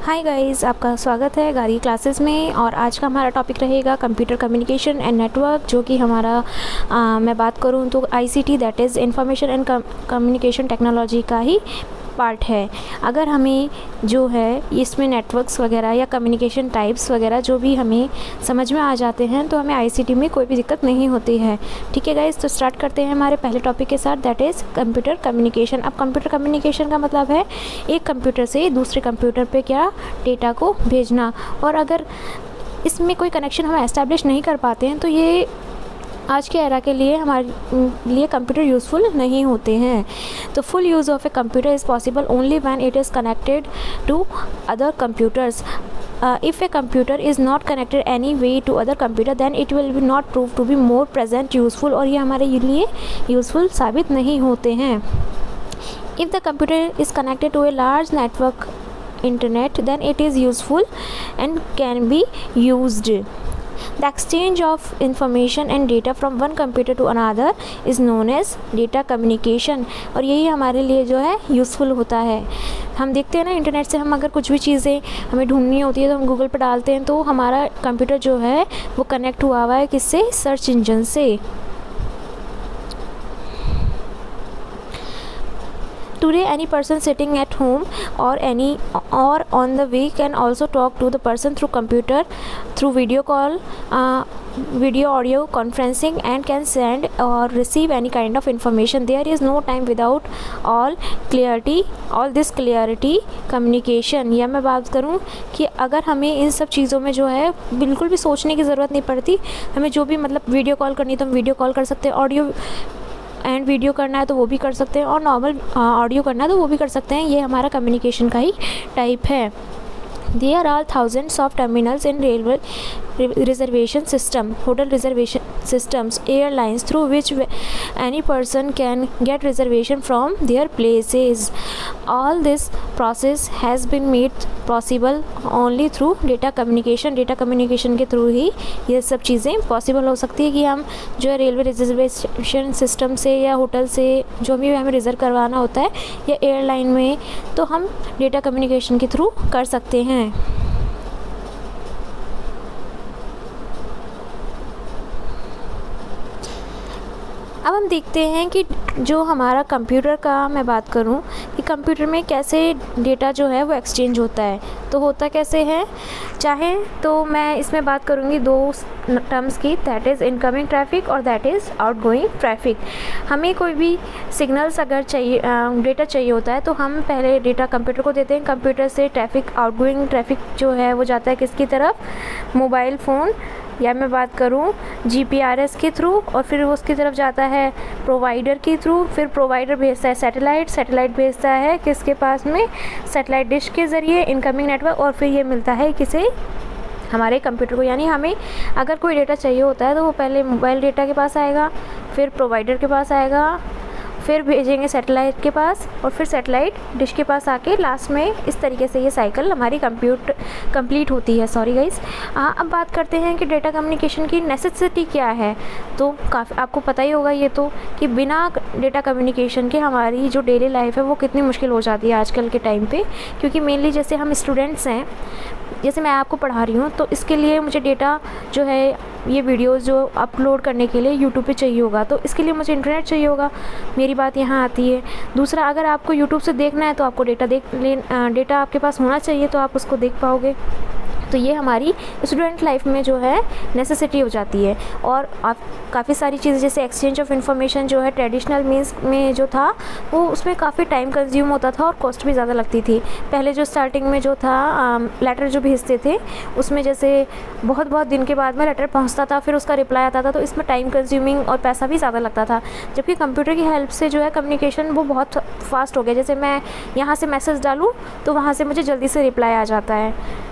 Hi guys, आपका स्वागत है गारी क्लासेस में। और आज का हमारा टॉपिक रहेगा कंप्यूटर कम्युनिकेशन एंड नेटवर्क, जो कि हमारा मैं बात करूं तो ICT that is information and communication technology का ही पार्ट है। अगर हमें जो है इसमें नेटवर्क्स वगैरह या कम्युनिकेशन टाइप्स वगैरह जो भी हमें समझ में आ जाते हैं तो हमें आईसीटी में कोई भी दिक्कत नहीं होती है। ठीक है गाइस, तो स्टार्ट करते हैं हमारे पहले टॉपिक के साथ, दैट इज़ कंप्यूटर कम्युनिकेशन। अब कंप्यूटर कम्युनिकेशन का मतलब है एक कंप्यूटर से दूसरे कंप्यूटर पे क्या डेटा को भेजना। और अगर इसमें कोई कनेक्शन हम एस्टैब्लिश नहीं कर पाते हैं तो ये आज के एरा के लिए हमारे लिए कंप्यूटर यूज़फुल नहीं होते हैं। तो full use of a computer is possible only when it is connected to other computers. If a computer is not connected any way to other computer, then it will be not prove to be more present useful, और ये हमारे लिए useful साबित नहीं होते हैं। If the computer is connected to a large network internet, then it is useful and can be used. The exchange of information and data from one computer to another is known as data communication, और यही हमारे लिए जो है useful होता है। हम देखते हैं ना, इंटरनेट से हम अगर कुछ भी चीज़ें हमें ढूंढनी होती है तो हम गूगल पर डालते हैं, तो हमारा कंप्यूटर जो है वो कनेक्ट हुआ है किससे? सर्च इंजन से। Today, any person sitting at home or on the way can also talk to the person through computer, through video call, video audio conferencing, and can send or receive any kind of information. There is no time without all this clarity communication। या मैं बात करूँ कि अगर हमें इन सब चीज़ों में जो है बिल्कुल भी सोचने की ज़रूरत नहीं पड़ती। हमें जो भी मतलब वीडियो कॉल करनी है तो हम वीडियो कॉल कर सकते हैं, ऑडियो एंड वीडियो करना है तो वो भी कर सकते हैं, और नॉर्मल ऑडियो करना है तो वो भी कर सकते हैं। ये हमारा कम्युनिकेशन का ही टाइप है। There are thousands of terminals in railway reservation system, hotel reservation systems, airlines, through which any person can get reservation from their places. All this process has been made possible only through data communication। Data communication के through ही ये सब चीज़ें possible हो सकती है कि हम जो है रेलवे रिजर्वेशन सिस्टम से या होटल से जो भी हमें रिज़र्व करवाना होता है या एयरलाइन में, तो हम डेटा कम्युनिकेशन के थ्रू कर सकते हैं। अब हम देखते हैं कि जो हमारा कंप्यूटर का मैं बात करूं कि कंप्यूटर में कैसे डेटा जो है वो एक्सचेंज होता है। तो होता कैसे है, चाहे तो मैं इसमें बात करूंगी दो टर्म्स की, दैट इज़ इनकमिंग ट्रैफिक और दैट इज़ आउटगोइंग ट्रैफिक। हमें कोई भी सिग्नल्स अगर चाहिए, डेटा चाहिए होता है तो हम पहले डेटा कंप्यूटर को देते हैं। कंप्यूटर से ट्रैफिक, आउटगोइंग ट्रैफिक जो है वो जाता है किसकी तरफ? मोबाइल फ़ोन, या मैं बात करूं जीपीआरएस के थ्रू, और फिर वो उसकी तरफ जाता है प्रोवाइडर के थ्रू। फिर प्रोवाइडर भेजता है सैटेलाइट भेजता है किसके पास में? सैटेलाइट डिश के ज़रिए इनकमिंग नेटवर्क, और फिर ये मिलता है किसे? हमारे कंप्यूटर को। यानी हमें अगर कोई डेटा चाहिए होता है तो वो पहले मोबाइल डेटा के पास आएगा, फिर प्रोवाइडर के पास आएगा, फिर भेजेंगे सैटेलाइट के पास, और फिर सैटेलाइट डिश के पास आके लास्ट में इस तरीके से ये साइकिल हमारी कंप्लीट होती है। Sorry guys. अब बात करते हैं कि डेटा कम्युनिकेशन की नेसेसिटी क्या है। तो काफ़ी आपको पता ही होगा ये तो, कि बिना डेटा कम्युनिकेशन के हमारी जो डेली लाइफ है वो कितनी मुश्किल हो जाती है आजकल के टाइम पे। क्योंकि मेनली जैसे हम स्टूडेंट्स हैं, जैसे मैं आपको पढ़ा रही हूँ, तो इसके लिए मुझे डेटा जो है ये वीडियोस जो अपलोड करने के लिए यूट्यूब पे चाहिए होगा, तो इसके लिए मुझे इंटरनेट चाहिए होगा। मेरी बात यहाँ आती है। दूसरा, अगर आपको यूट्यूब से देखना है तो आपको डेटा आपके पास होना चाहिए, तो आप उसको देख पाओगे। तो ये हमारी स्टूडेंट लाइफ में जो है नेसेसिटी हो जाती है। और आप काफ़ी सारी चीज़ें जैसे एक्सचेंज ऑफ इन्फॉर्मेशन जो है ट्रेडिशनल मीन्स में जो था वो उसमें काफ़ी टाइम कंज्यूम होता था और कॉस्ट भी ज़्यादा लगती थी। पहले जो स्टार्टिंग में जो था लेटर जो भेजते थे उसमें जैसे बहुत दिन के बाद में लेटर पहुंचता था, फिर उसका रिप्लाई आता था, तो इसमें टाइम कंज्यूमिंग और पैसा भी ज़्यादा लगता था। जबकि कंप्यूटर की हेल्प से जो है कम्युनिकेशन वो बहुत फास्ट हो गया। जैसे मैं यहाँ से मैसेज डालूँ तो वहाँ से मुझे जल्दी से रिप्लाई आ जाता है।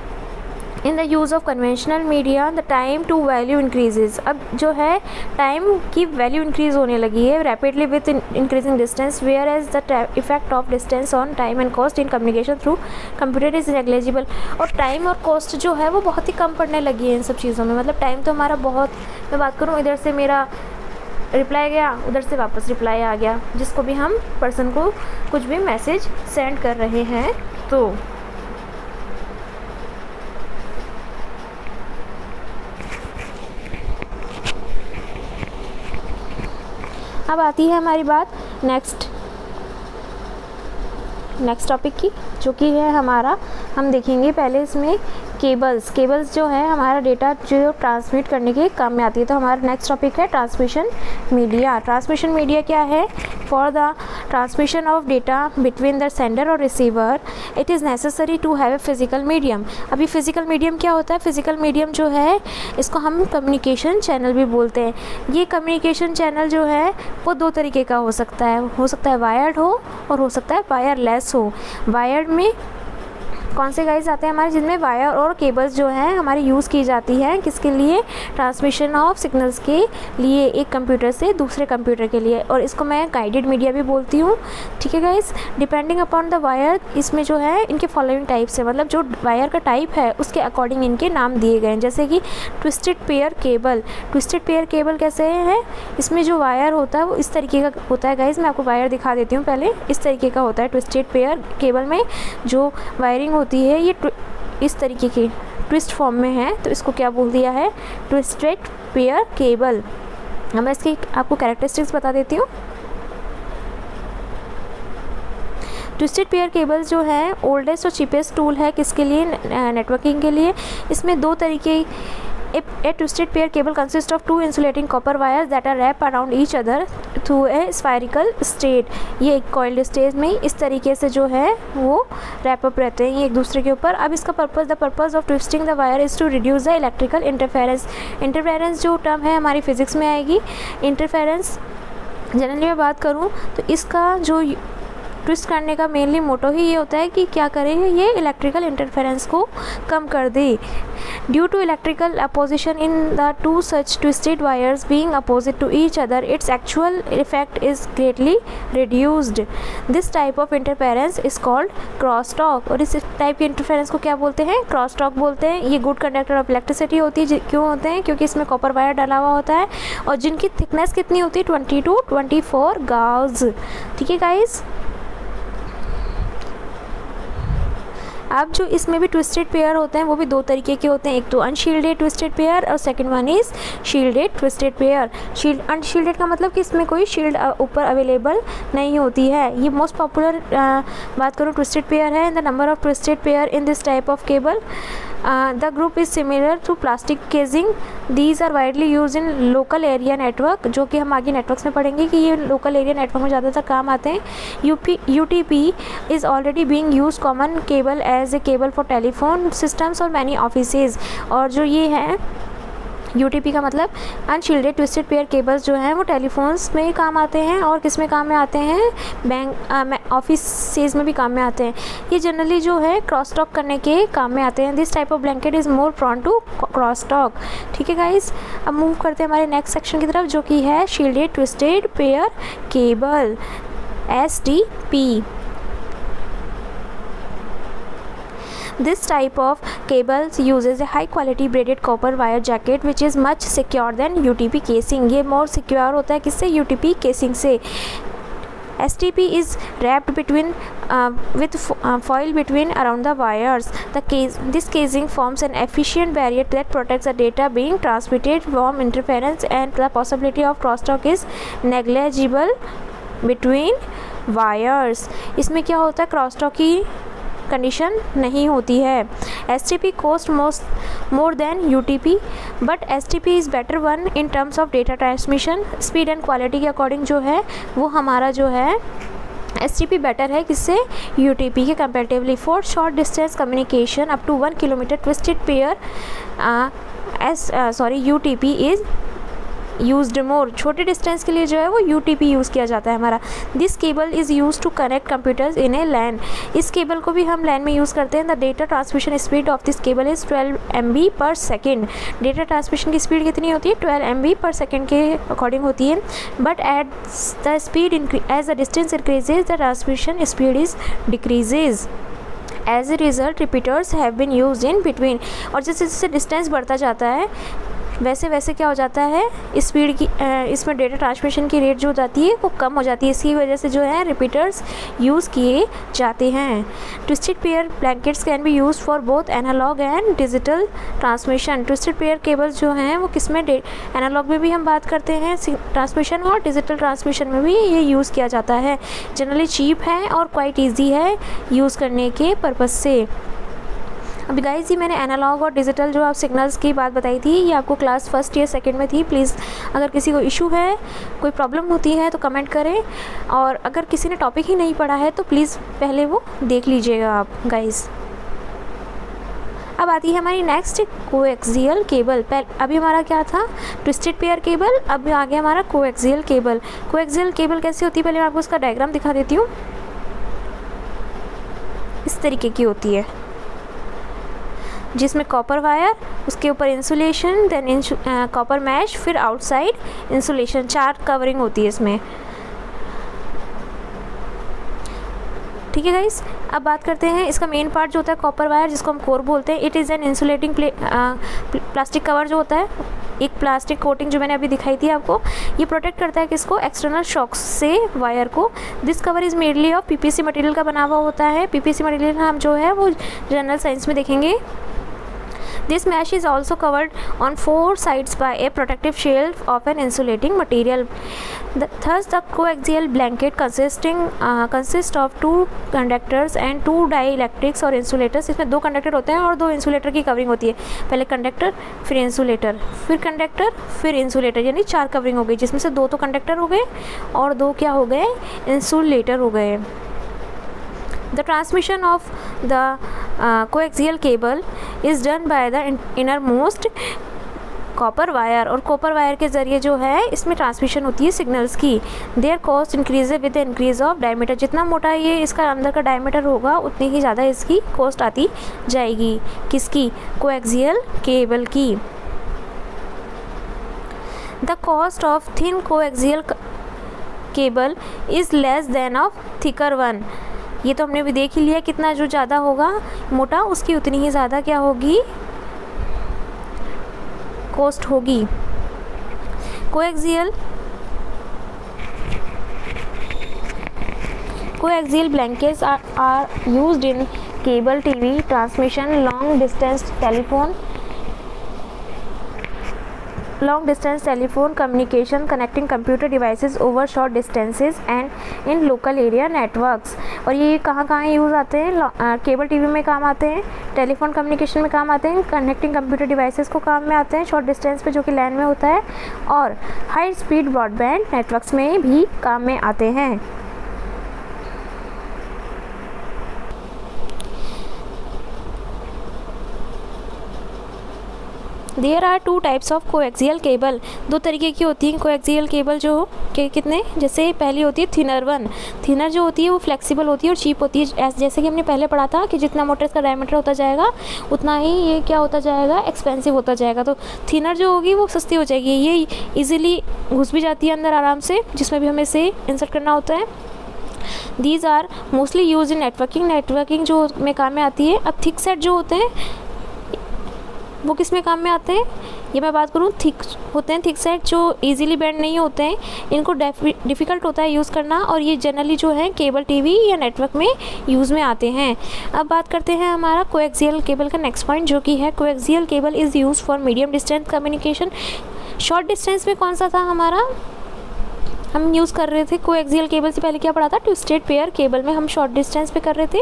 In the use of conventional media the time to value increases. अब जो है टाइम की वैल्यू इंक्रीज़ होने लगी है rapidly with increasing distance, whereas the effect of distance on time and cost in communication through computer is negligible. और time और cost जो है वो बहुत ही कम पड़ने लगी है इन सब चीज़ों में। मतलब टाइम तो हमारा बहुत, मैं बात करूँ इधर से मेरा रिप्लाई गया, उधर से वापस रिप्लाई आ गया, जिसको भी हम पर्सन को कुछ भी मैसेज सेंड कर रहे हैं। तो अब आती है हमारी बात नेक्स्ट टॉपिक की, जो कि है हमारा, हम देखेंगे पहले इसमें केबल्स जो है हमारा डेटा जो ट्रांसमिट करने के काम में आती है। तो हमारा नेक्स्ट टॉपिक है ट्रांसमिशन मीडिया। ट्रांसमिशन मीडिया क्या है? For the transmission of data between the sender और receiver it is necessary to have a physical medium. अभी फिजिकल मीडियम क्या होता है? फिजिकल मीडियम जो है इसको हम कम्युनिकेशन चैनल भी बोलते हैं। ये कम्युनिकेशन चैनल जो है वो दो तरीके का हो सकता है वायर्ड हो और हो सकता है वायरलेस हो। वायर्ड में कौन से गाइस आते हैं हमारे, जिनमें वायर और केबल्स जो हैं हमारी यूज़ की जाती है किसके लिए? ट्रांसमिशन ऑफ सिग्नल्स के लिए, एक कंप्यूटर से दूसरे कंप्यूटर के लिए। और इसको मैं गाइडेड मीडिया भी बोलती हूँ। ठीक है guys, depending upon the wire, इसमें जो है इनके फॉलोइंग टाइप्स है, मतलब जो वायर का टाइप है उसके अकॉर्डिंग इनके नाम दिए गए हैं। जैसे कि twisted pair cable. Twisted pair cable कैसे है? इसमें जो वायर होता है वो इस तरीके का होता है गाइस, मैं आपको वायर दिखा देती हूँ पहले। इस तरीके का होता है ट्विस्टेड पेयर केबल में जो वायरिंग होती है, ये इस तरीके के ट्विस्ट फॉर्म में है, तो इसको क्या बोल दिया है? Twisted pair cable. अब मैं इसकी आपको कैरेक्टरिस्टिक्स बता देती हूँ। ट्विस्टेड पेयर केबल्स जो है ओल्डेस्ट और चीपेस्ट टूल है किसके लिए? नेटवर्किंग के लिए। इसमें दो तरीके, A twisted pair cable consists of two insulating copper wires that are wrapped around each other through a spherical state। ये एक coiled state में इस तरीके से जो है वो wrap up रहते हैं ये एक दूसरे के ऊपर। अब इसका the purpose of twisting the wire is to reduce the electrical interference। interference जो टर्म है हमारी फिजिक्स में आएगी। interference जनरली मैं बात करूँ तो इसका जो ट्विस्ट करने का मेनली मोटो ही ये होता है कि क्या करें, ये इलेक्ट्रिकल इंटरफेरेंस को कम कर दे। Due to electrical opposition in the two such twisted wires being opposite to each other its actual effect is greatly reduced. This type of interference is called cross talk. और इस type के interference को क्या बोलते हैं? Cross talk बोलते हैं। ये गुड कंडक्टर ऑफ इलेक्ट्रिसिटी होती है। क्यों होते हैं? क्योंकि इसमें कॉपर वायर डाला हुआ होता है और जिनकी थिकनेस कितनी होती है? 20 to 24 गाउस। ठीक है गाइस, अब जो इसमें भी ट्विस्टेड पेयर होते हैं वो भी दो तरीके के होते हैं। एक तो अनशील्डेड ट्विस्टेड पेयर और second one is shielded twisted pair. Unshielded का मतलब कि इसमें कोई शील्ड ऊपर अवेलेबल नहीं होती है। ये मोस्ट पॉपुलर बात करूँ ट्विस्टेड पेयर है। The number of twisted pair in this type of cable the group is similar to plastic caging. These are widely use in local area network, जो कि हम आगे नेटवर्क्स में पढ़ेंगे कि ये लोकल एरिया नेटवर्क में ज़्यादातर काम आते हैं। UTP is already being use common cable as a cable for telephone systems और मैनी ऑफिसेज। और जो ये है UTP का मतलब अनशील्डेड ट्विस्टेड पेयर केबल्स जो हैं वो टेलीफोन्स में काम आते हैं और किस में काम में आते हैं? बैंक ऑफिसेज में भी काम में आते हैं। ये जनरली जो है क्रॉस टॉक करने के काम में आते हैं। This type of blanket is more prone to cross talk. ठीक है गाइस, अब मूव करते हैं हमारे नेक्स्ट सेक्शन की तरफ, जो कि है shielded twisted pair cable STP। This type of cables uses a high quality braided copper wire jacket which is much secure than UTP casing। ये more secure होता है किससे? UTP casing से। STP is wrapped between with foil between around the wires. This casing forms an efficient barrier that protects the data being transmitted from interference, and the possibility of crosstalk is negligible between wires। इसमें क्या होता है? Crosstalk की condition नहीं होती है। STP cost more than UTP, but STP is better one in terms of data transmission speed and quality के according जो है वो हमारा जो है STP बेटर है किससे? UTP के comparatively. For short distance communication up to 1 kilometre twisted pair UTP is used more. छोटे डिस्टेंस के लिए जो है वो UTP यूज़ किया जाता है हमारा। This cable is use to connect computers in a LAN. इस केबल को भी हम लैन में यूज़ करते हैं। The data transmission speed of this cable is 12 MB पर सेकेंड। डेटा ट्रांसमिशन की स्पीड कितनी होती है? 12 MB पर सेकेंड के अकॉर्डिंग होती है। But at the speed as the distance increases the transmission speed is decreases. As a result repeaters have been used in between. और जैसे जैसे डिस्टेंस बढ़ता जाता है वैसे वैसे क्या हो जाता है, स्पीड की इसमें डेटा ट्रांसमिशन की रेट जो हो जाती है वो कम हो जाती है। इसकी वजह से जो है रिपीटर्स यूज़ किए जाते हैं। Twisted pair blankets can be used for both analogue and digital transmission. Twisted pair cables जो हैं वो किस में, एनालॉग में भी हम बात करते हैं ट्रांसमिशन, और डिजिटल ट्रांसमिशन में भी ये यूज़ किया जाता है। जनरली चीप है और क्वाइट ईजी है यूज़ करने के पर्पज़ से। अभी गाइस ये मैंने एनालॉग और डिजिटल जो आप सिग्नल्स की बात बताई थी, ये आपको क्लास फर्स्ट या सेकंड में थी। प्लीज़ अगर किसी को इशू है, कोई प्रॉब्लम होती है तो कमेंट करें, और अगर किसी ने टॉपिक ही नहीं पढ़ा है तो प्लीज़ पहले वो देख लीजिएगा आप गाइस। अब आती है हमारी नेक्स्ट कोएक्सियल केबल। अभी हमारा क्या था, ट्विस्टेड पेयर केबल, अब आ गया हमारा कोएक्सियल केबल। कोएक्सियल केबल कैसे होती है, पहले मैं आपको उसका डायग्राम दिखा देती हूँ। इस तरीके की होती है, जिसमें कॉपर वायर, उसके ऊपर इंसुलेशन, देन कॉपर मैश, फिर आउटसाइड इंसुलेशन, 4 कवरिंग होती है इसमें। ठीक है गाइस, अब बात करते हैं इसका मेन पार्ट जो होता है कॉपर वायर, जिसको हम कोर बोलते हैं। It is an insulating plastic cover जो होता है, एक प्लास्टिक कोटिंग जो मैंने अभी दिखाई थी आपको, ये प्रोटेक्ट करता है किसको, एक्सटर्नल शॉक्स से वायर को। This cover is medley of PPC material का बना हुआ होता है। पीपीसी मटेरियल हम जो है वो जनरल साइंस में देखेंगे। This mesh is also covered on 4 sides by a protective shelf of an insulating material. Thus, the coaxial blanket consists of 2 conductors and 2 dielectrics और insulators. इसमें 2 कंडक्टर होते हैं और 2 इंसुलेटर की कवरिंग होती है। पहले कंडक्टर, फिर इंसुलेटर, फिर कंडक्टर, फिर इंसुलेटर, यानी 4 कवरिंग हो गई, जिसमें से 2 तो कंडक्टर हो गए और 2 क्या हो गए, इंसुलेटर हो गए। The transmission of the coaxial cable is done by the innermost copper wire, और कॉपर वायर के ज़रिए जो है इसमें ट्रांसमिशन होती है सिग्नल्स की। There cost increase with the increase of diameter. जितना मोटा ये इसका अंदर का डायमीटर होगा उतनी ही ज़्यादा इसकी कॉस्ट आती जाएगी। किसकी, कोएक्सियल केबल की। The cost of thin coaxial cable is less than of thicker one. ये तो हमने भी देख ही लिया, कितना जो ज़्यादा होगा मोटा उसकी उतनी ही ज़्यादा क्या होगी, कॉस्ट होगी। Coaxial blankets are used in cable TV transmission, long distance telephone communication, connecting computer devices over short distances and in local area networks. और ये कहाँ यूज़ आते हैं, केबल टीवी में काम आते हैं, टेलीफोन कम्युनिकेशन में काम आते हैं, कनेक्टिंग कंप्यूटर डिवाइसेस को काम में आते हैं शॉर्ट डिस्टेंस पे जो कि लैन में होता है, और हाई स्पीड ब्रॉडबैंड नेटवर्क्स में भी काम में आते हैं। There are 2 types of coaxial cable. 2 तरीके की होती हैं कोएक्सियल केबल जो कि कितने, जैसे पहली होती है थिनर वन। थिनर जो होती है वो फ्लेक्सिबल होती है और चीप होती है। जैसे कि हमने पहले पढ़ा था कि जितना मोटा इसका डायमीटर होता जाएगा उतना ही ये क्या होता जाएगा, एक्सपेंसिव होता जाएगा। तो थिनर जो होगी वो सस्ती हो जाएगी, ये ईजिली घुस भी जाती है अंदर आराम से, जिसमें भी हमें इसे इंसर्ट करना होता है। These are mostly use in networking जो में काम में आती है। अब थिक सेट जो होते हैं वो किस में काम में आते हैं, ये मैं बात करूँ, थिक होते हैं थिक सेट जो इजीली बेंड नहीं होते हैं, इनको डिफ़िकल्ट होता है यूज़ करना, और ये जनरली जो है केबल टीवी या नेटवर्क में यूज़ में आते हैं। अब बात करते हैं हमारा कोएक्सियल केबल का नेक्स्ट पॉइंट, जो कि है coaxial cable is use for medium distance communication. Short distance में कौन सा था हमारा, हम यूज़ कर रहे थे कोएक्सियल केबल से पहले क्या पढ़ा था, ट्विस्टेड पेयर केबल में हम शॉर्ट डिस्टेंस पे कर रहे थे।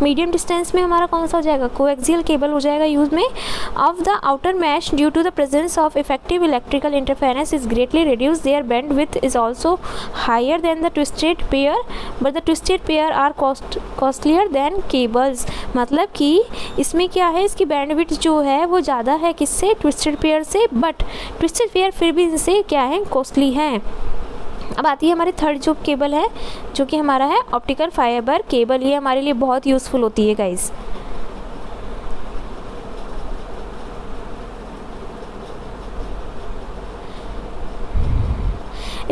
मीडियम डिस्टेंस में हमारा कौन सा हो जाएगा, कोएक्सियल केबल हो जाएगा यूज़ में। Of the outer mesh due to the presence of effective electrical interference is greatly reduce, their bandwidth is also higher than the twisted pair, but the twisted pair are costlier than cables. मतलब कि इसमें क्या है, इसकी bandwidth जो है वो ज़्यादा है किससे, ट्विस्टेड पेयर से, बट ट्विस्टेड पेयर फिर भी इनसे क्या है, कॉस्टली हैं। अब आती है हमारी थर्ड जो केबल है, जो कि हमारा है ऑप्टिकल फाइबर केबल। ये हमारे लिए बहुत यूज़फुल होती है guys.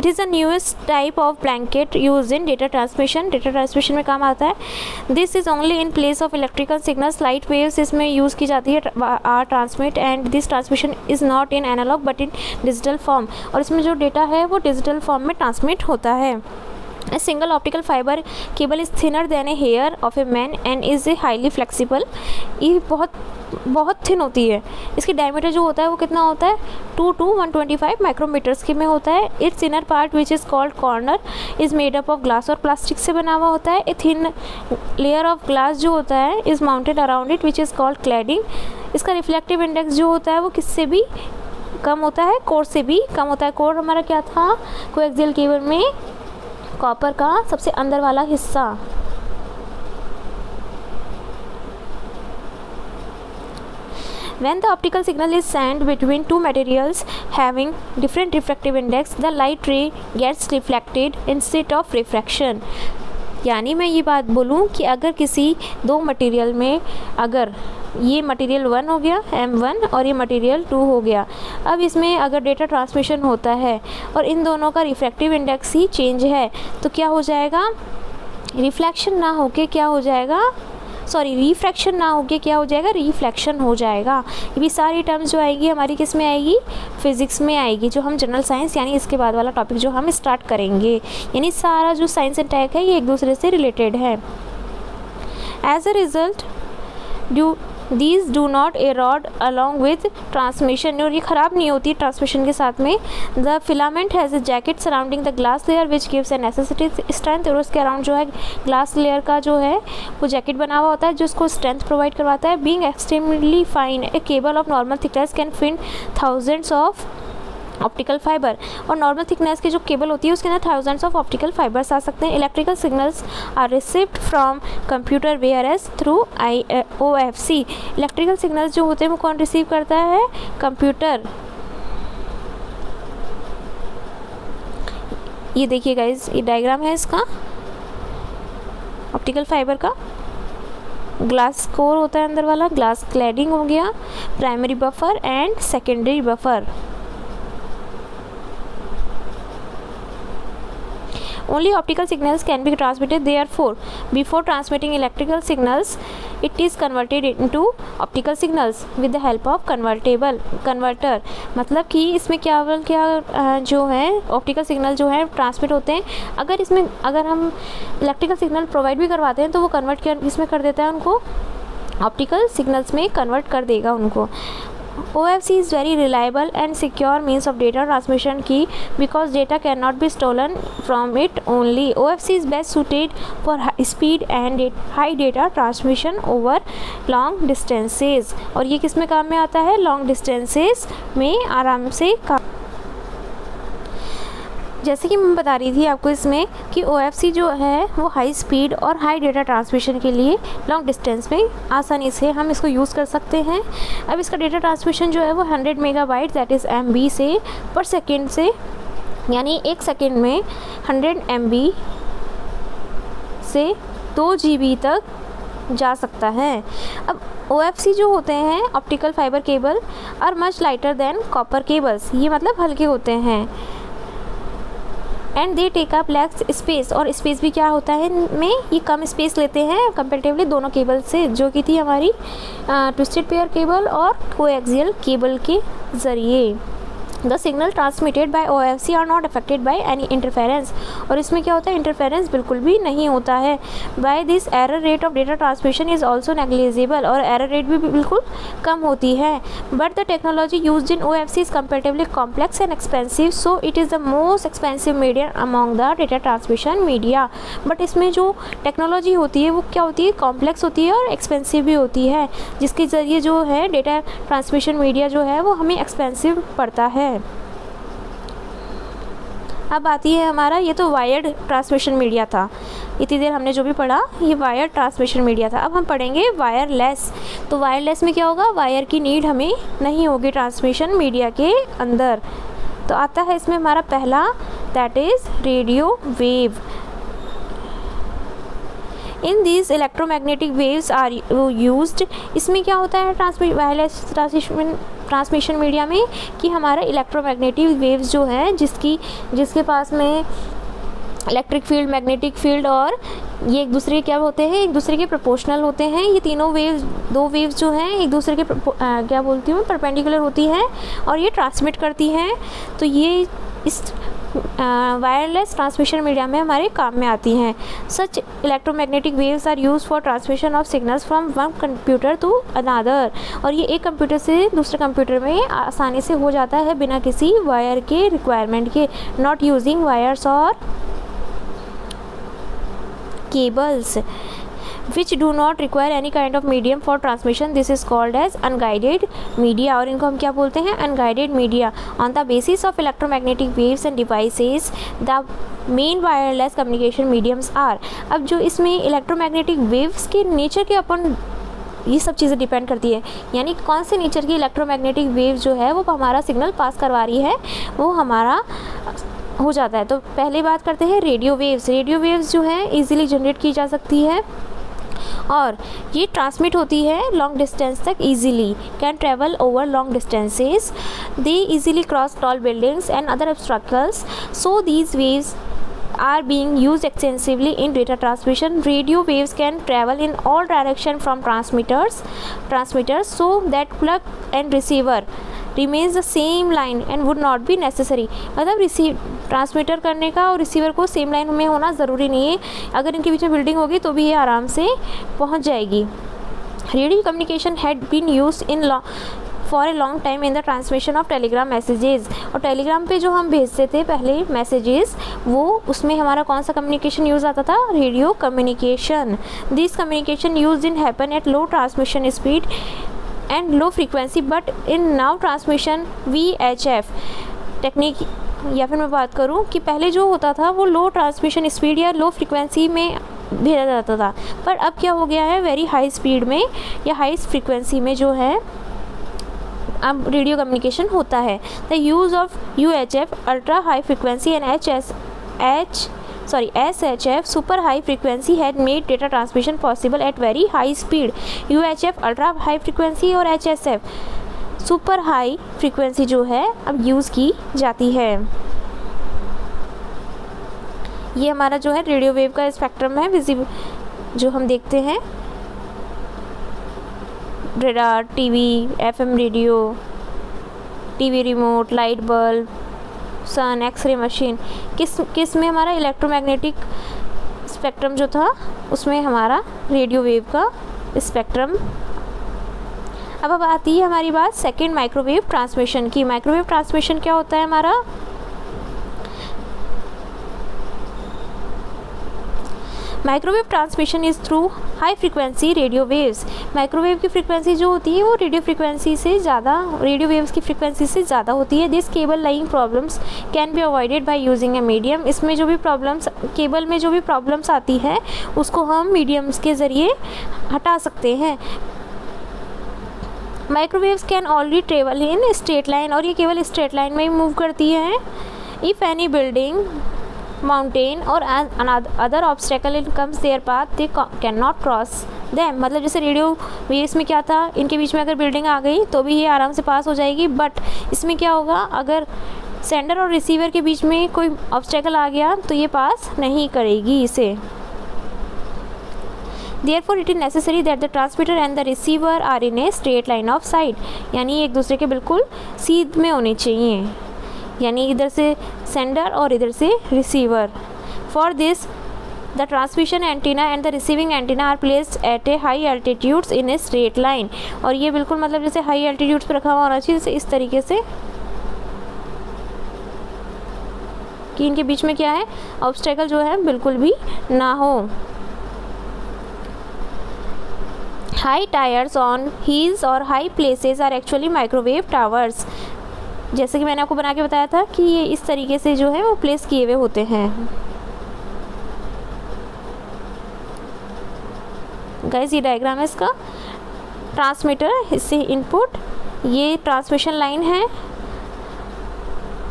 It is the newest type of blanket use in data transmission, data transmission में काम आता है। This is only in place of electrical signals, light waves इसमें यूज़ की जाती है are transmit, and this transmission is not in analogue but in digital form, और इसमें जो डेटा है वो डिजिटल फॉर्म में ट्रांसमिट होता है। A single optical fiber cable is thinner than a hair of a man and is highly flexible। ये बहुत थिन होती है। इसकी डायमीटर जो होता है वो कितना होता है 2 to 125 माइक्रोमीटर्स के में होता है। It's inner part which is called corner is made up of glass और प्लास्टिक से बना हुआ होता है। A thin layer of glass जो होता है is mounted around it which is called cladding. इसका रिफ्लेक्टिव इंडेक्स जो होता है वो किससे भी कम होता है, कोर से भी कम होता है। कोर हमारा क्या था, कोएक्सियल केबल में कॉपर का सबसे अंदर वाला हिस्सा। When the optical signal is sent between two materials having different refractive index, the light ray gets reflected instead of refraction। यानी मैं ये बात बोलूँ कि अगर किसी दो मटेरियल में, अगर ये मटेरियल 1 हो गया M1 और ये मटेरियल 2 हो गया, अब इसमें अगर डेटा ट्रांसमिशन होता है और इन दोनों का रिफ्रैक्टिव इंडेक्स ही चेंज है तो क्या हो जाएगा, रिफ्लेक्शन ना होके क्या हो जाएगा, सॉरी रिफ्रैक्शन ना होके क्या हो जाएगा, रिफ्लेक्शन हो जाएगा। ये भी सारी टर्म्स जो आएगी हमारी किस में आएगी, फिज़िक्स में आएगी, जो हम जनरल साइंस यानी इसके बाद वाला टॉपिक जो हम स्टार्ट करेंगे। यानी सारा जो साइंस एंड टेक है ये एक दूसरे से रिलेटेड है। As a result these do not erode along with transmission, और ये ख़राब नहीं होती ट्रांसमिशन के साथ में। the filament has a jacket surrounding the glass layer which gives a necessary strength, और उसके अराउंड जो है ग्लास लेयर का जो है वो जैकेट बना हुआ होता है जो उसको स्ट्रेंथ प्रोवाइड करवाता है। being extremely fine, a cable of normal thickness can fit thousands of optical fibre, और नॉर्मल थिकनेस की जो केबल होती है उसके अंदर थाउजेंड्स ऑफ ऑप्टिकल फाइबर्स आ सकते हैं। Electrical signals are received from computer whereas through OFC। Electrical signals जो होते हैं वो कौन रिसीव करता है, कंप्यूटर। ये देखिए गाइस, ये डायग्राम है इसका ऑप्टिकल फाइबर का। ग्लास कोर होता है अंदर वाला, ग्लास क्लैडिंग हो गया, primary buffer and secondary buffer. Only optical signals can be transmitted, therefore before transmitting electrical signals it is converted into optical signals with the help of converter। मतलब कि इसमें क्या जो है ऑप्टिकल सिग्नल जो है ट्रांसमिट होते हैं, अगर हम इलेक्ट्रिकल सिग्नल प्रोवाइड भी करवाते हैं तो वो कन्वर्ट इसमें कर देता है, उनको ऑप्टिकल सिग्नल्स में कन्वर्ट कर देगा उनको। OFC is very reliable and secure means of data transmission key because data cannot be stolen from it only। OFC is best suited for high speed and high data transmission over long distances। और ये किस में काम में आता है, long distances में आराम से काम। जैसे कि मैं बता रही थी आपको इसमें कि OFC जो है वो हाई स्पीड और हाई डेटा ट्रांसमिशन के लिए लॉन्ग डिस्टेंस में आसानी से हम इसको यूज़ कर सकते हैं। अब इसका डेटा ट्रांसमिशन जो है वो 100 मेगाबाइट दैट इज़ MB से पर सेकेंड से, यानी एक सेकेंड में 100 MB से 2 GB तक जा सकता है। अब OFC जो होते हैं optical fibre cable are much lighter than copper cables, ये मतलब हल्के होते हैं। And they take up less space, और स्पेस भी क्या होता है इनमें, ये कम स्पेस लेते हैं कंपेरेटिवली दोनों केबल से, जो कि थी हमारी ट्विस्टेड पेयर केबल और कोएक्सियल केबल के ज़रिए। The signal transmitted by OFC are not affected by any interference, और इसमें क्या होता है, इंटरफेरेंस बिल्कुल भी नहीं होता है। By this error rate of data transmission is also negligible, और एरर रेट भी बिल्कुल कम होती है। But the technology used in OFC is comparatively complex and expensive, so it is the most expensive media among the data transmission media. But इसमें जो technology होती है वो क्या होती है, कॉम्प्लेक्स होती है और एक्सपेंसिव भी होती है, जिसके ज़रिए जो है डेटा ट्रांसमिशन मीडिया जो है वो हमें एक्सपेंसिव पड़ता है। अब आती है हमारा, ये तो वायर्ड ट्रांसमिशन मीडिया था, इतनी देर हमने जो भी पढ़ा ये वायर्ड ट्रांसमिशन मीडिया था। अब हम पढ़ेंगे वायरलेस। तो वायरलेस में क्या होगा, वायर की नीड हमें नहीं होगी ट्रांसमिशन मीडिया के अंदर। तो आता है इसमें हमारा पहला, that is radio wave. In these electromagnetic waves are used, इसमें क्या होता है वायरलेस ट्रांसमिशन मीडिया में कि हमारा इलेक्ट्रोमैग्नेटिक वेव्स जो है जिसके पास में इलेक्ट्रिक फील्ड, मैग्नेटिक फील्ड और ये एक दूसरे के क्या होते हैं, एक दूसरे के प्रोपोर्शनल होते हैं। ये तीनों वेव्स, दो वेव्स जो हैं एक दूसरे के क्या बोलती हूँ, परपेंडिकुलर होती हैं और ये ट्रांसमिट करती हैं। तो ये इस वायरलेस ट्रांसमिशन मीडिया में हमारे काम में आती हैं। Such electromagnetic waves are use for transmission of signals from one computer to another. और ये एक कंप्यूटर से दूसरे कंप्यूटर में आसानी से हो जाता है बिना किसी वायर के रिक्वायरमेंट के, नॉट यूजिंग वायर्स और cables which do not require any kind of medium for transmission. This is called as unguided media, और इनको हम क्या बोलते हैं, unguided media. On the basis of electromagnetic waves and devices, the main wireless communication mediums are. अब जो इसमें electromagnetic waves के नेचर के अपन ये सब चीज़ें डिपेंड करती है, यानी कौन से नेचर की इलेक्ट्रोमैग्नेटिक वेव जो है वो हमारा सिग्नल पास करवा रही है, वो हमारा हो जाता है। तो पहले बात करते हैं रेडियो वेव्स। रेडियो वेव्स जो है इजीली जनरेट की जा सकती है और ये ट्रांसमिट होती है लॉन्ग डिस्टेंस तक easily, can travel over long distances, they easily cross tall buildings and other obstructions, so these waves are being used extensively in data transmission. Radio waves can travel in all directions from transmitters so that plug and receiver remains the same line and would not be necessary. मतलब transmitter करने का और receiver को same line में होना ज़रूरी नहीं है, अगर इनके बीच में बिल्डिंग होगी तो भी ये आराम से पहुंच जाएगी। Radio communication had been used in for a long time in the transmission of telegram messages. और टेलीग्राम पे जो हम भेजते थे पहले मैसेजेस, वो उसमें हमारा कौन सा कम्युनिकेशन यूज़ आता था, radio communication. This communication used in happen at low transmission speed and low frequency, but in now transmission VHF technique, या फिर मैं बात करूँ कि पहले जो होता था वो लो ट्रांसमिशन स्पीड या लो फ्रीक्वेंसी में भेजा जाता था, पर अब क्या हो गया है, वेरी हाई स्पीड में या हाई फ्रीक्वेंसी में जो है अब रेडियो कम्युनिकेशन होता है। The use of UHF ultra high frequency and SHF super high frequency had made data transmission possible at very high speed. UHF ultra high frequency और HSF super high frequency जो है अब use की जाती है। ये हमारा जो है रेडियो वेव का स्पेक्ट्रम है, विजिबल जो हम देखते हैं, radar, TV, FM radio, TV remote, light bulb, sun, X ray machine, किस में हमारा इलेक्ट्रोमैग्नेटिक स्पेक्ट्रम जो था उसमें हमारा रेडियो वेव का स्पेक्ट्रम। अब आती है हमारी बात सेकेंड माइक्रोवेव ट्रांसमिशन की। माइक्रोवेव ट्रांसमिशन क्या होता है हमारा, microwave transmission is through high frequency radio waves. Microwave की फ्रीक्वेंसी जो होती है वो रेडियो फ्रीक्वेंसी से ज़्यादा, रेडियो वेव्स की फ्रीक्वेंसी से ज़्यादा होती है। This cable lying problems can be avoided by using a medium. इसमें जो भी प्रॉब्लम्स, केबल में जो भी प्रॉब्लम्स आती है उसको हम मीडियम्स के ज़रिए हटा सकते हैं। Microwaves can already travel in straight line, और ये केवल स्ट्रेट लाइन में ही मूव करती है। इफ़ एनी बिल्डिंग, माउंटेन और other obstacle in comes there path they can not cross them. मतलब जैसे रेडियो वेव्स में क्या था, इनके बीच में अगर बिल्डिंग आ गई तो भी ये आराम से पास हो जाएगी, बट इसमें क्या होगा, अगर सेंडर और रिसीवर के बीच में कोई ऑब्स्टेकल आ गया तो ये पास नहीं करेगी इसे। Therefore it is necessary that the transmitter and the receiver are in a straight line of sight, यानी एक दूसरे के बिल्कुल सीध में होने चाहिए, यानी इधर से सेंडर और इधर से receiver. For this the transmission antenna and the receiving antenna are placed at a high altitudes in a straight line, और ये बिल्कुल मतलब जैसे हाई एल्टीट्यूड्स पर रखा हुआ होना चाहिए, जैसे इस तरीके से कि इनके बीच में क्या है, ऑब्स्टेकल जो है बिल्कुल भी ना हो। हाई टायर्स ऑन हील्स और high places are actually microwave towers. जैसे कि मैंने आपको बना के बताया था कि ये इस तरीके से जो है वो प्लेस किए हुए होते हैं। गाइस ये डायग्राम है इसका, ट्रांसमीटर, इससे इनपुट, ये ट्रांसमिशन लाइन है,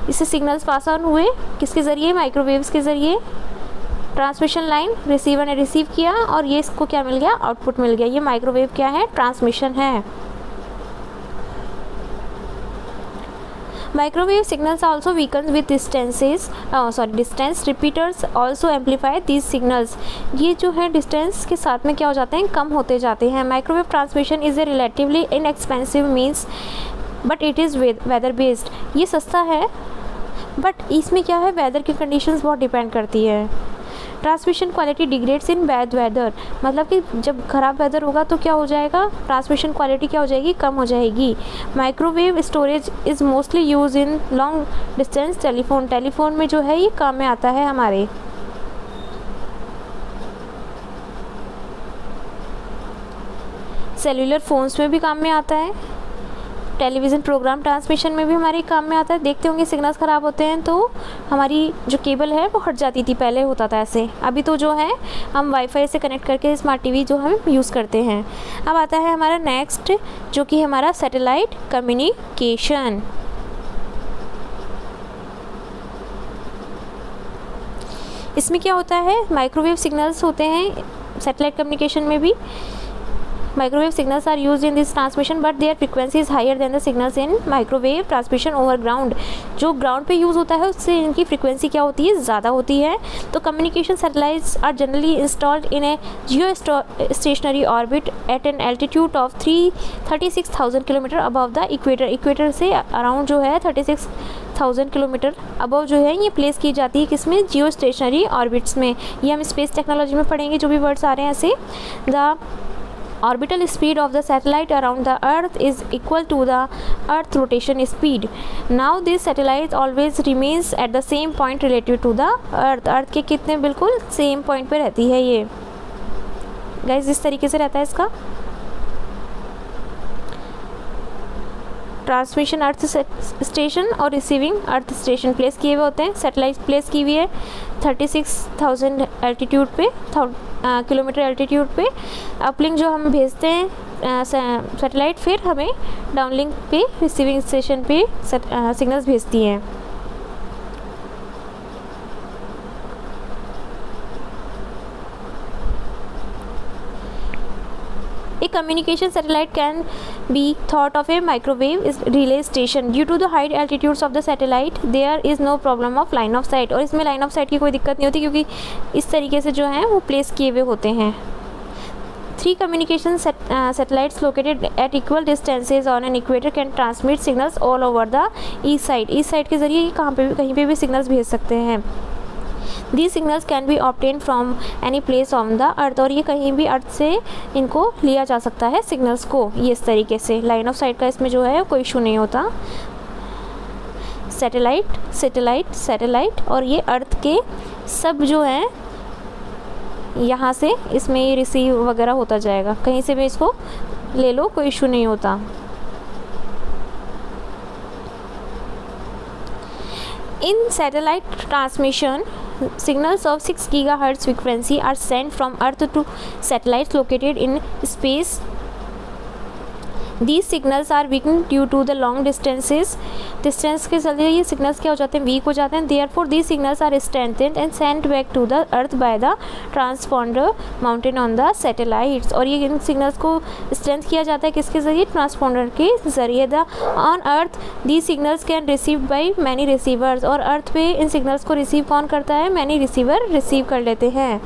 इससे सिग्नल्स पास ऑन हुए किसके ज़रिए, माइक्रोवेव्स के ज़रिए। ट्रांसमिशन लाइन, रिसीवर ने रिसीव किया और ये इसको क्या मिल गया, आउटपुट मिल गया। ये माइक्रोवेव क्या है, ट्रांसमिशन है। Microwave signals also weaken with distance repeaters also amplify these signals. ये जो है डिस्टेंस के साथ में क्या हो जाते हैं, कम होते जाते हैं। Microwave transmission is a relatively inexpensive means but it is weather based. ये सस्ता है बट इसमें क्या है, वेदर की कंडीशंस बहुत डिपेंड करती है। Transmission quality degrades in bad weather, मतलब कि जब ख़राब वेदर होगा तो क्या हो जाएगा, ट्रांसमिशन क्वालिटी क्या हो जाएगी, कम हो जाएगी। Microwave storage is mostly use in long distance telephone में जो है ये काम में आता है हमारे। सेलुलर फ़ोन्स में भी काम में आता है, टेलीविज़न प्रोग्राम ट्रांसमिशन में भी हमारे काम में आता है। देखते होंगे सिग्नल्स ख़राब होते हैं तो हमारी जो केबल है वो हट जाती थी, पहले होता था ऐसे। अभी तो जो है हम वाईफाई से कनेक्ट करके स्मार्ट टीवी जो हम यूज़ करते हैं। अब आता है हमारा नेक्स्ट जो कि हमारा सैटेलाइट कम्युनिकेशन। इसमें क्या होता है, माइक्रोवेव सिग्नल्स होते हैं सैटेलाइट कम्युनिकेशन में भी। Microwave signals are used in this transmission but their frequency is higher than the signals in microwave transmission over ground। जो ग्राउंड पे यूज़ होता है उससे इनकी फ्रीक्वेंसी क्या होती है, ज़्यादा होती है। तो communication satellites are generally installed in a geostationary orbit at an altitude of 36,000 kilometre above the equator. Equator से अराउंड जो है 36,000 किलोमीटर अबव जो है ये प्लेस की जाती है, किसमें, जियो स्टेशनरी ऑर्बिट्स में। ये हम स्पेस टेक्नोलॉजी में पढ़ेंगे जो भी वर्ड्स आ रहे हैं ऐसे। The orbital speed of the satellite around the earth is equal to the earth rotation speed। now this satellite always remains at the same point relative to the earth के कितने, बिल्कुल सेम पॉइंट पे रहती है ये guys. इस तरीके से रहता है इसका ट्रांसमिशन अर्थ स्टेशन और रिसीविंग अर्थ स्टेशन प्लेस किए हुए होते हैं। सैटेलाइट प्लेस की हुई है 36,000 एल्टीट्यूड पे, किलोमीटर एल्टीट्यूड पे। अपलिंक जो हम भेजते हैं सैटेलाइट फिर हमें डाउनलिंक पे रिसीविंग स्टेशन पे सिग्नल्स भेजती हैं। A communication satellite can be thought of a microwave relay station due to the high altitudes of the satellite there is no problem of line of sight। और इसमें line of site की कोई दिक्कत नहीं होती क्योंकि इस तरीके से जो हैं वो प्लेस किए हुए होते हैं। 3 communication satellites located at equal distances on an equator can transmit signals all over the east side। East side के ज़रिए कहीं पे भी सिग्नल्स भेज सकते हैं। These signals can be obtained from any place on the earth। और ये कहीं भी अर्थ से इनको लिया जा सकता है सिग्नल्स को, ये इस तरीके से। लाइन ऑफ साइट का इसमें जो है कोई इशू नहीं होता। सैटेलाइट और ये अर्थ के सब जो हैं यहाँ से इसमें ये रिसीव वगैरह होता जाएगा, कहीं से भी इसको ले लो, कोई इशू नहीं होता। In satellite transmission, signals of 6 GHz frequency are sent from Earth to satellites located in space। These signals are weakened due to the long distances। Distance के चलते ये सिग्नल्स क्या हो जाते हैं, वीक हो जाते हैं। Therefore these signals are strengthened and sent back to the earth by the transponder mounted on the satellites। और ये इन सिग्नल्स को स्ट्रेंथ किया जाता है किसके ज़रिए, ट्रांसपोंडर के ज़रिए। The on earth these signals can received by many receivers। और अर्थ पे इन सिग्नल्स को रिसीव कौन करता है, मैनी रिसीवर रिसीव कर लेते हैं।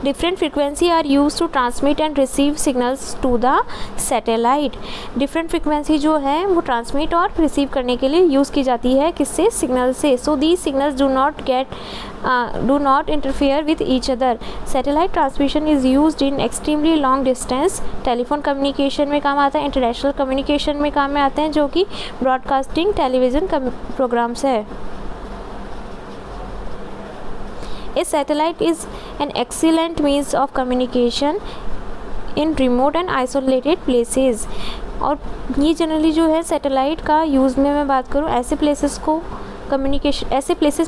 Different frequency are use to transmit and receive signals to the satellite. Different frequency जो है वो ट्रांसमिट और रिसीव करने के लिए यूज़ की जाती है, किससे, सिग्नल से। So these signals do not interfere with each other. Satellite transmission is used in extremely long distance. Telephone communication में काम आता है, इंटरनेशनल कम्युनिकेशन में काम में आते हैं, जो कि ब्रॉडकास्टिंग टेलीविज़न प्रोग्राम्स है। A satellite is an excellent means of communication in remote and isolated places। और ये जनरली जो है सैटेलाइट का यूज़ में मैं बात करूँ, ऐसे प्लेसेस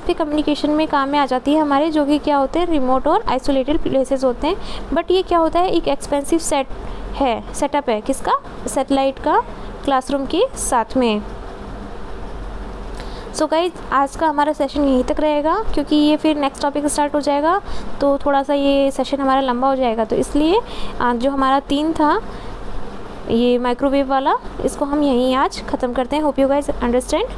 पे कम्युनिकेशन में काम में आ जाती है हमारे, जो कि क्या होते हैं, रिमोट और आइसोलेटेड प्लेसेस होते हैं। बट ये क्या होता है, एक एक्सपेंसिव सेटअप है किसका, सैटेलाइट का, क्लासरूम के साथ में। सो गाइज आज का हमारा सेशन यहीं तक रहेगा, क्योंकि ये फिर नेक्स्ट टॉपिक स्टार्ट हो जाएगा तो थोड़ा सा ये सेशन हमारा लंबा हो जाएगा। तो इसलिए जो हमारा 3 था ये माइक्रोवेव वाला, इसको हम यहीं आज ख़त्म करते हैं। Hope you guys understand.